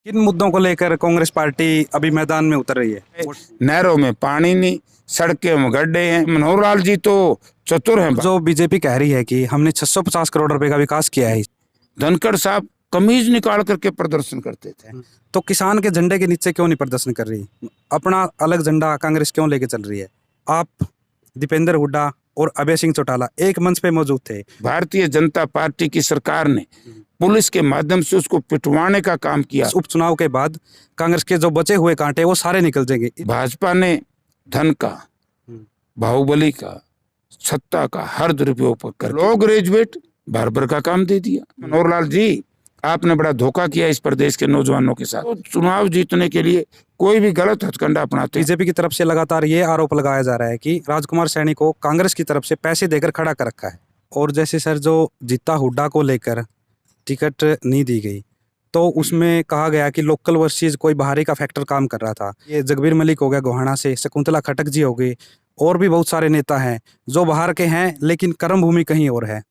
किन मुद्दों को लेकर कांग्रेस पार्टी अभी मैदान में उतर रही है? नहरों में पानी नहीं, सड़कें में गड्ढे हैं। मनोहर लाल जी तो चतुर हैं। जो बीजेपी कह रही है कि हमने 650 करोड़ रुपए का विकास किया है, धनखड़ साहब कमीज निकाल करके प्रदर्शन करते थे। तो किसान के झंडे के नीचे क्यों नहीं प्रदर्शन कर रही? अपना अलग झंडा कांग्रेस क्यों लेके चल रही है? आप, दीपेंद्र हुड्डा और अभय सिंह चौटाला एक मंच पे मौजूद थे। भारतीय जनता पार्टी की सरकार ने पुलिस के माध्यम से उसको पिटवाने का काम किया। इस उपचुनाव के बाद कांग्रेस के जो बचे हुए कांटे वो सारे निकल जाएंगे। भाजपा ने धन का, बाहुबली का, सत्ता का हर दुरुपयोग कर लो ग्रेजुएट बार्बर का काम दे दिया। मनोहर लाल जी, आपने बड़ा धोखा किया इस प्रदेश के नौजवानों के साथ। तो चुनाव जीतने के लिए कोई भी गलत हथकंडा अपनाते हैं। बीजेपी की तरफ से लगातार ये आरोप लगाया जा रहा है कि राजकुमार सैनी को कांग्रेस की तरफ से पैसे देकर खड़ा कर रखा है। और जैसे सर जो जीता हुड्डा को लेकर टिकट नहीं दी गई, तो उसमें कहा गया कि लोकल वर्सेस कोई बाहरी का फैक्टर काम कर रहा था। ये जगबीर मलिक हो गया गोहाना से, शकुंतला खटक जी हो गई, और भी बहुत सारे नेता हैं जो बाहर के हैं लेकिन कर्म भूमि कहीं और है।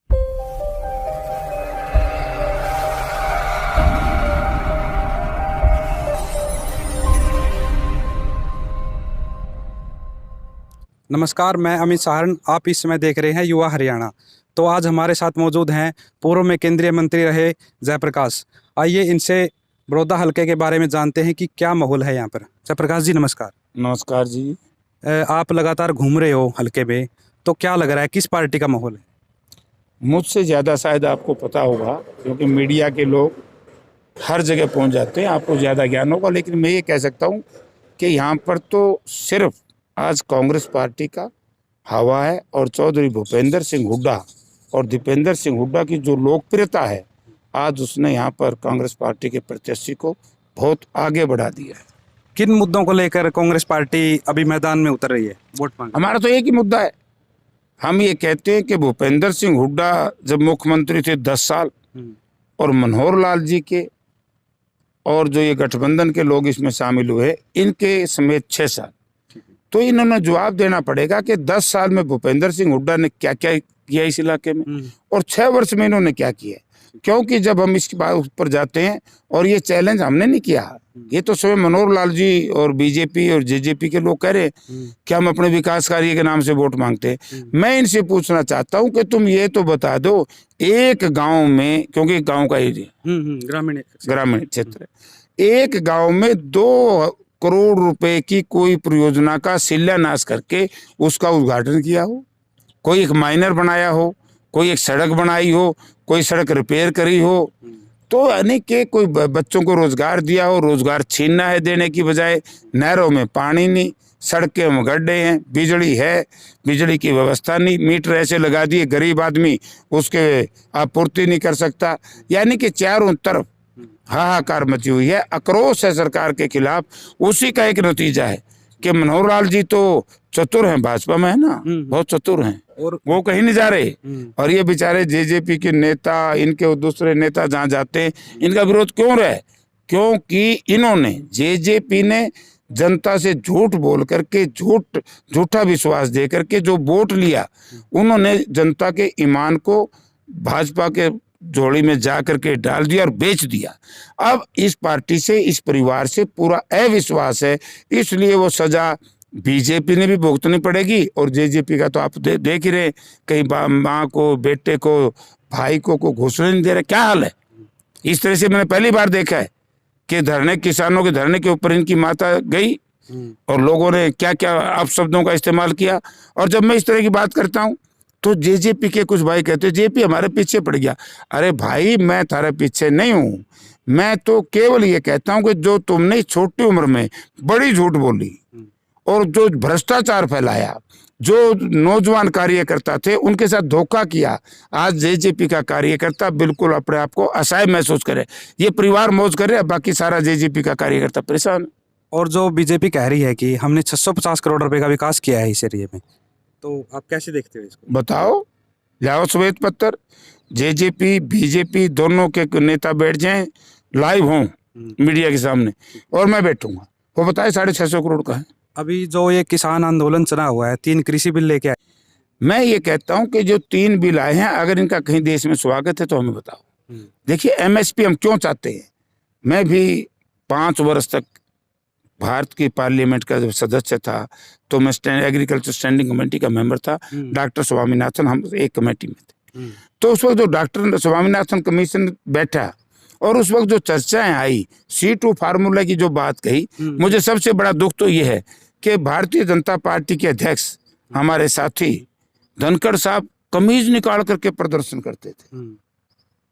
नमस्कार, मैं अमित सहारण, आप इस समय देख रहे हैं युवा हरियाणा। तो आज हमारे साथ मौजूद हैं पूर्व में केंद्रीय मंत्री रहे जयप्रकाश। आइए इनसे बड़ौदा हलके के बारे में जानते हैं कि क्या माहौल है यहाँ पर। जयप्रकाश जी नमस्कार। नमस्कार जी। आप लगातार घूम रहे हो हलके में, तो क्या लग रहा है किस पार्टी का माहौल है? मुझसे ज़्यादा शायद आपको पता होगा, क्योंकि मीडिया के लोग हर जगह पहुंच जाते हैं, आपको ज़्यादा ज्ञान होगा। लेकिन मैं ये कह सकता हूं कि यहाँ पर तो सिर्फ आज कांग्रेस पार्टी का हवा है, और चौधरी भूपेंद्र सिंह हुड्डा और दीपेंद्र सिंह हुड्डा की जो लोकप्रियता है, आज उसने यहाँ पर कांग्रेस पार्टी के प्रत्याशी को बहुत आगे बढ़ा दिया है। किन मुद्दों को लेकर कांग्रेस पार्टी अभी मैदान में उतर रही है वोट मांगने? हमारा तो एक ही मुद्दा है। हम ये कहते हैं कि भूपेंद्र सिंह हुड्डा जब मुख्यमंत्री थे 10 साल, और मनोहर लाल जी के और जो ये गठबंधन के लोग इसमें शामिल हुए, इनके समेत 6 साल, तो इन्होंने जवाब देना पड़ेगा कि 10 साल में भूपेंद्र सिंह हुड्डा ने क्या क्या किया इस इलाके में, और 6 वर्ष में इन्होंने क्या किया। क्योंकि जब हम इसकी बात ऊपर जाते हैं, और ये चैलेंज हमने नहीं किया, ये तो स्वयं मनोहर लाल जी और बीजेपी और जेजेपी के लोग कह रहे हैं कि हम अपने विकास कार्य के नाम से वोट मांगते हैं। मैं इनसे पूछना चाहता हूं कि तुम ये तो बता दो, एक गांव में, क्योंकि गांव का एरिया ग्रामीण क्षेत्र है, एक गांव में 2 करोड़ रुपए की कोई परियोजना का शिलान्यास करके उसका उद्घाटन किया हो, कोई एक माइनर बनाया हो, कोई एक सड़क बनाई हो, कोई सड़क रिपेयर करी हो, तो यानी कि कोई बच्चों को रोजगार दिया हो। रोजगार छीनना है देने की बजाय। नहरों में पानी नहीं, सड़कें में गड्ढे हैं, बिजली है, बिजली की व्यवस्था नहीं, मीटर ऐसे लगा दिए गरीब आदमी उसके आपूर्ति नहीं कर सकता। यानी कि चारों तरफ हाहाकार मची हुई है, आक्रोश है सरकार के खिलाफ। उसी का एक नतीजा है कि मनोहर लाल जी तो चतुर हैं, भाजपा में है ना, बहुत चतुर हैं, और वो कहीं नहीं जा रहे। और ये बेचारे जेजेपी के नेता, इनके दूसरे नेता जहाँ जाते हैं, इनका विरोध क्यों रहे? क्योंकि इन्होंने, जेजेपी ने जनता से झूठ बोल करके, झूठा विश्वास दे करके जो वोट लिया, उन्होंने जनता के ईमान को भाजपा के झोली में जा करके डाल दिया और बेच दिया। अब इस पार्टी से, इस परिवार से पूरा अविश्वास है, इसलिए वो सजा बीजेपी ने भी भुगतनी पड़ेगी। और जेजेपी का तो आप देख ही रहे, कहीं माँ को, बेटे को, भाई को घोषणा नहीं दे रहे। क्या हाल है? इस तरह से मैंने पहली बार देखा है कि धरने, किसानों के धरने के ऊपर इनकी माता गई और लोगों ने क्या क्या अपशब्दों का इस्तेमाल किया। और जब मैं इस तरह की बात करता हूं तो जेजेपी के कुछ भाई कहते हैं जेपी हमारे पीछे पड़ गया। अरे भाई, मैं थारे पीछे नहीं हूं, मैं तो केवल ये कहता हूं कि जो तुमने छोटी उम्र में बड़ी झूठ बोली और जो भ्रष्टाचार फैलाया, जो नौजवान कार्यकर्ता थे उनके साथ धोखा किया, आज जेजेपी का कार्यकर्ता बिल्कुल अपने आप को असहाय महसूस करे। ये परिवार मौज करे, बाकी सारा जेजेपी का कार्यकर्ता परेशान। और जो बीजेपी कह रही है कि हमने 650 करोड़ रुपए का विकास किया है इस एरिया में, तो आप कैसे देखते हो इसको? बताओ, लाओ श्वेत पत्र, जेजेपी बीजेपी दोनों के नेता बैठ जाएं, लाइव हों मीडिया के सामने, और मैं बैठूंगा, वो बताए 650 करोड़ का है। अभी जो ये किसान आंदोलन चला हुआ है, 3 कृषि बिल लेके आए, मैं ये कहता हूं कि जो 3 बिल आए हैं, अगर इनका कहीं देश में स्वागत है तो हमें बताओ। देखिए, एमएसपी हम क्यों चाहते हैं, मैं भी 5 वर्ष तक भारत की पार्लियामेंट का जब सदस्य था तो मैं एग्रीकल्चर स्टैंडिंग कमेटी का मेंबर था। डॉक्टर स्वामीनाथन हम एक कमेटी में थे। तो उस वक्त जो डॉक्टर स्वामीनाथन कमीशन बैठा और उस वक्त जो चर्चाएं आई, C2 फार्मूला की जो बात कही, मुझे सबसे बड़ा दुख तो ये है कि भारतीय जनता पार्टी के अध्यक्ष हमारे साथी धनखड़ साहब कमीज निकाल करके प्रदर्शन करते थे।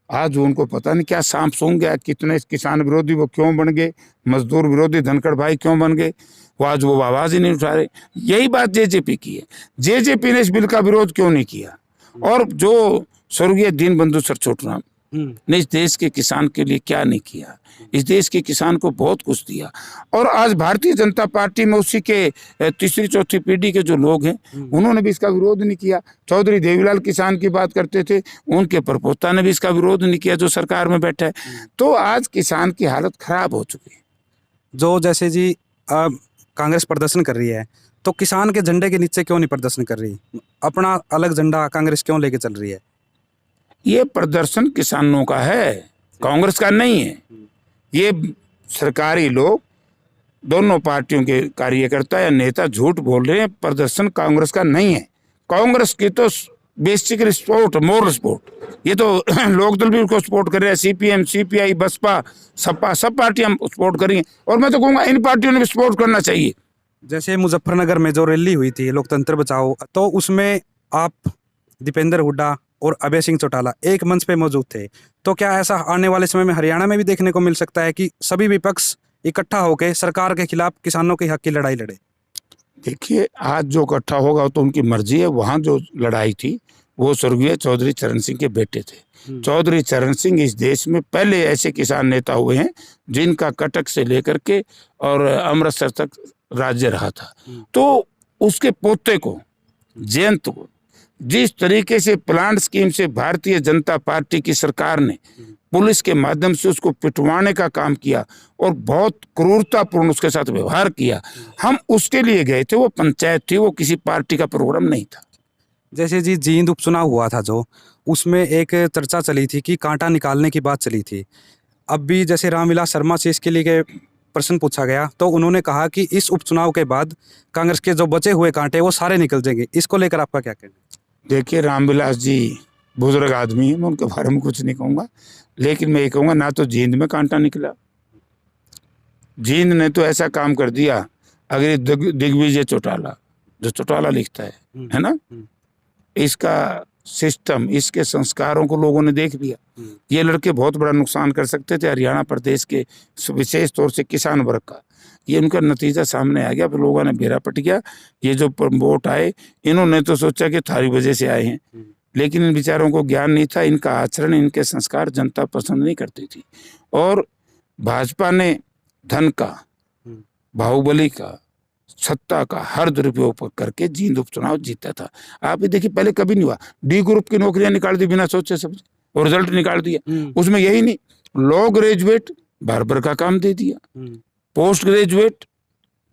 आज उनको पता नहीं क्या सांप सूंघ गया, कितने किसान विरोधी वो क्यों बन गए, मजदूर विरोधी धनखड़ भाई क्यों बन गए, वो आज वो आवाज ही नहीं उठा रहे। यही बात जेजेपी की है। जेजेपी ने इस बिल का विरोध क्यों नहीं किया? और जो स्वर्गीय दीनबंधु सर छोटूराम ने इस देश के किसान के लिए क्या नहीं किया, इस देश के किसान को बहुत कुछ दिया। और आज भारतीय जनता पार्टी में उसी के तीसरी चौथी पीढ़ी के जो लोग हैं उन्होंने भी इसका विरोध नहीं किया। चौधरी देवीलाल किसान की बात करते थे, उनके प्रपोता ने भी इसका विरोध नहीं किया जो सरकार में बैठा है। तो आज किसान की हालत खराब हो चुकी है। जो जैसे जी कांग्रेस प्रदर्शन कर रही है, तो किसान के झंडे के नीचे क्यों नहीं प्रदर्शन कर रही? अपना अलग झंडा कांग्रेस क्यों लेके चल रही है? ये प्रदर्शन किसानों का है, कांग्रेस का नहीं है। ये सरकारी लोग, दोनों पार्टियों के कार्यकर्ता या नेता झूठ बोल रहे हैं। प्रदर्शन कांग्रेस का नहीं है। कांग्रेस की तो बेसिकली सपोर्ट, मोरल सपोर्ट, ये तो लोकदल भी उसको सपोर्ट कर रहे हैं, CPM, CPI, बसपा, सपा, सब पार्टियां सपोर्ट कर रही हैं। और मैं तो कहूँगा इन पार्टियों ने भी सपोर्ट करना चाहिए। जैसे मुजफ्फरनगर में जो रैली हुई थी लोकतंत्र बचाओ, तो उसमें आप दीपेंद्र हुड्डा और अभय सिंह चौटाला एक मंच पे मौजूद थे। तो क्या ऐसा आने वाले समय में हरियाणा में भी देखने को मिल सकता है कि सभी विपक्ष इकट्ठा होकर सरकार के खिलाफ किसानों के हक की लड़ाई लड़े? देखिए, आज जो इकट्ठा होगा तो उनकी मर्जी है। वहाँ जो लड़ाई थी वो स्वर्गीय चौधरी चरण सिंह के बेटे थे। चौधरी चरण सिंह इस देश में पहले ऐसे किसान नेता हुए हैं जिनका कटक से लेकर के और अमृतसर तक राज्य रहा था। तो उसके पोते को, जयंत को, जिस तरीके से प्लांट स्कीम से भारतीय जनता पार्टी की सरकार ने पुलिस के माध्यम से उसको पिटवाने का काम किया और बहुत क्रूरतापूर्ण उसके साथ व्यवहार किया, हम उसके लिए गए थे। वो पंचायत थी, वो किसी पार्टी का प्रोग्राम नहीं था। जैसे जी जींद उपचुनाव हुआ था जो, उसमें एक चर्चा चली थी कि कांटा निकालने की बात चली थी। अब भी जैसे रामविलास शर्मा से इसके लिए प्रश्न पूछा गया तो उन्होंने कहा कि इस उपचुनाव के बाद कांग्रेस के जो बचे हुए कांटे वो सारे निकल जाएंगे। इसको लेकर आपका क्या कहना है? देखिए, रामविलास जी बुजुर्ग आदमी है, मैं उनके बारे में कुछ नहीं कहूँगा, लेकिन मैं ये कहूँगा ना तो जींद में कांटा निकला। जींद ने तो ऐसा काम कर दिया, अगर ये दिग्विजय चौटाला, जो चौटाला लिखता है ना, इसका सिस्टम, इसके संस्कारों को लोगों ने देख लिया। ये लड़के बहुत बड़ा नुकसान कर सकते थे हरियाणा प्रदेश के, विशेष तौर से किसान वर्ग का। ये उनका नतीजा सामने आ गया, फिर लोगों ने बेरा पट गया। ये जो वोट आए, इन्होंने तो सोचा कि थारी वजह से आए हैं, लेकिन इन बेचारों को ज्ञान नहीं था। इनका आचरण, इनके संस्कार जनता पसंद नहीं करती थी। और भाजपा ने धन का, बाहुबली का, सत्ता का हर दुरुपयोग करके जींद उपचुनाव जीता था। आप ये देखिए, पहले कभी नहीं हुआ। D ग्रुप की नौकरियां निकाल दी बिना सोचे समझे और रिजल्ट निकाल दिया। उसमें यही नहीं, लॉ ग्रेजुएट बार्बर का काम दे दिया, post graduate,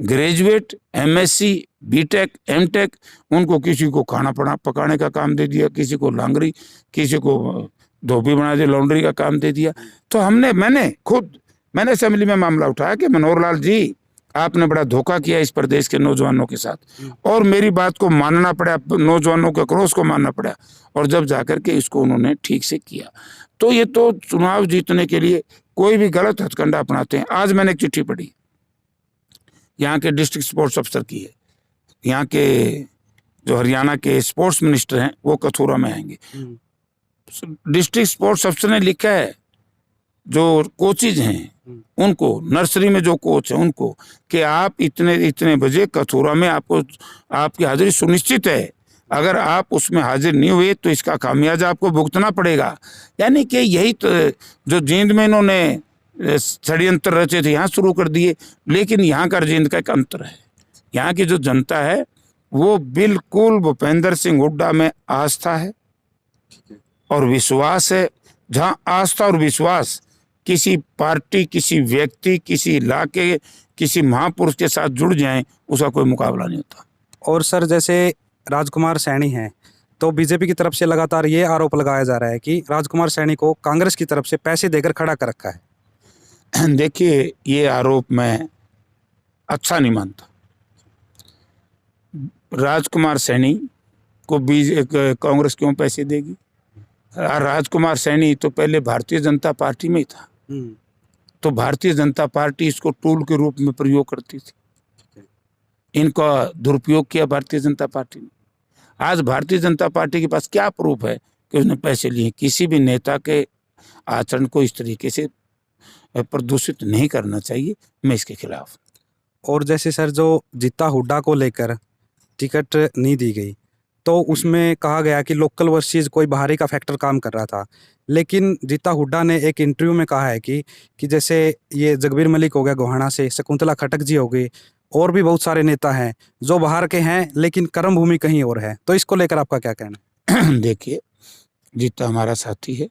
graduate, MSc, BTech, MTech, उनको किसी को खाना पकाने का काम दे दिया, किसी को लांगरी, किसी को धोबी बना दिया, लॉन्ड्री का काम दे दिया। तो मैंने असेंबली में मामला उठाया कि मनोहर लाल जी, आपने बड़ा धोखा किया इस प्रदेश के नौजवानों के साथ, और मेरी बात को मानना पड़ा, नौजवानों के क्रोध को मानना पड़ा, और जब जाकर के इसको उन्होंने ठीक से किया। तो ये तो चुनाव जीतने के लिए कोई भी गलत हथकंडा अपनाते हैं। आज मैंने एक चिट्ठी पढ़ी, यहाँ के डिस्ट्रिक्ट स्पोर्ट्स अफसर की है। यहाँ के जो हरियाणा के स्पोर्ट्स मिनिस्टर हैं वो कथुरा में आएंगे। डिस्ट्रिक्ट स्पोर्ट्स अफसर ने लिखा है जो कोचेज हैं उनको, नर्सरी में जो कोच है उनको, कि आप इतने बजे कथुरा में आपकी हाजिरी सुनिश्चित है। अगर आप उसमें हाजिर नहीं हुए तो इसका खामियाजा आपको भुगतना पड़ेगा। यानी कि यही तो जो जींद में इन्होंने षड्यंत्र रचे थे यहाँ शुरू कर दिए, लेकिन यहाँ का जींद का एक अंतर है। यहाँ की जो जनता है वो बिल्कुल भूपेंद्र सिंह हुड्डा में आस्था है और विश्वास है। जहाँ आस्था और विश्वास किसी पार्टी, किसी व्यक्ति, किसी इलाके, किसी महापुरुष के साथ जुड़ जाएं, उसका कोई मुकाबला नहीं होता। और सर, जैसे राजकुमार सैनी हैं, तो बीजेपी की तरफ से लगातार ये आरोप लगाया जा रहा है कि राजकुमार सैनी को कांग्रेस की तरफ से पैसे देकर खड़ा कर रखा है। देखिए, ये आरोप मैं अच्छा नहीं मानता। राजकुमार सैनी को कांग्रेस क्यों पैसे देगी? राजकुमार सैनी तो पहले भारतीय जनता पार्टी में ही था, तो भारतीय जनता पार्टी इसको टूल के रूप में प्रयोग करती थी। इनका दुरुपयोग किया भारतीय जनता पार्टी ने। आज भारतीय जनता पार्टी के पास क्या प्रूफ है कि उसने पैसे लिए? किसी भी नेता के आचरण को इस तरीके से प्रदूषित नहीं करना चाहिए। मैं इसके खिलाफ। और जैसे सर जो जीता हुड्डा को लेकर टिकट नहीं दी गई, तो उसमें कहा गया कि लोकल वर्सेस कोई बाहरी का फैक्टर काम कर रहा था। लेकिन जीता हुड्डा ने एक इंटरव्यू में कहा है कि जैसे ये जगबीर मलिक हो गया गोहाना से, शकुंतला खटक जी हो गई, और भी बहुत सारे नेता हैं जो बाहर के हैं लेकिन कर्म भूमि कहीं और है। तो इसको लेकर आपका क्या कहना है? देखिए, जीता हमारा साथी है।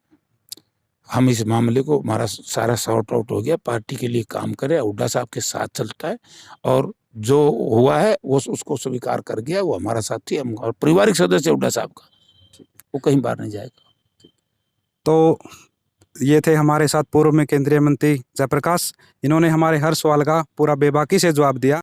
हम इस मामले को, हमारा सारा सॉर्ट आउट हो गया। पार्टी के लिए काम करे, हुड्डा साहब के साथ चलता है, और जो हुआ है वो उसको स्वीकार कर गया। वो हमारा साथी है, और पारिवारिक सदस्य हुड्डा साहब का, वो कहीं बाहर नहीं जाएगा। तो ये थे हमारे साथ पूर्व में केंद्रीय मंत्री जयप्रकाश। इन्होंने हमारे हर सवाल का पूरा बेबाकी से जवाब दिया।